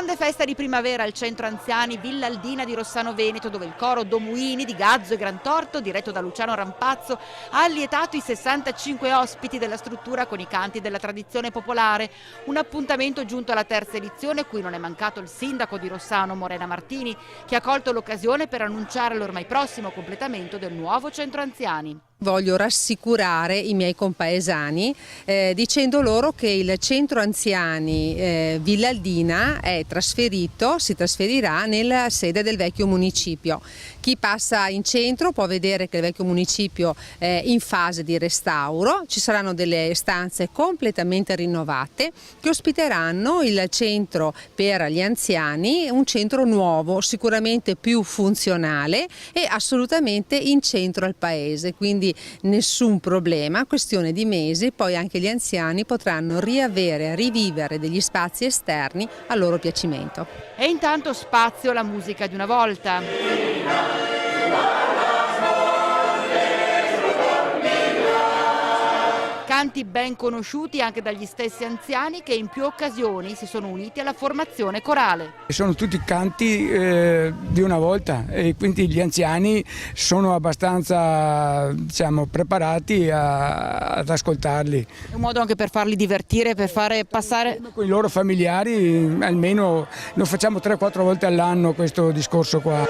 grande festa di primavera al centro anziani Villa Aldina di Rossano Veneto, dove il coro Domuini di Gazzo e Grantorto, diretto da Luciano Rampazzo, ha allietato i 65 ospiti della struttura con i canti della tradizione popolare. Un appuntamento giunto alla terza edizione, cui non è mancato il sindaco di Rossano, Morena Martini, che ha colto l'occasione per annunciare l'ormai prossimo completamento del nuovo centro anziani. Voglio rassicurare i miei compaesani dicendo loro che il centro anziani Villa Aldina si trasferirà nella sede del vecchio municipio. Chi passa in centro può vedere che il vecchio municipio è in fase di restauro, ci saranno delle stanze completamente rinnovate che ospiteranno il centro per gli anziani, un centro nuovo, sicuramente più funzionale e assolutamente in centro al paese, quindi nessun problema, questione di mesi, poi anche gli anziani potranno rivivere degli spazi esterni a loro piacimento. E intanto spazio alla musica di una volta. Canti ben conosciuti anche dagli stessi anziani che in più occasioni si sono uniti alla formazione corale. Sono tutti canti di una volta e quindi gli anziani sono abbastanza preparati ad ascoltarli. È un modo anche per farli divertire, per fare passare... Con i loro familiari almeno lo facciamo 3-4 volte all'anno questo discorso qua.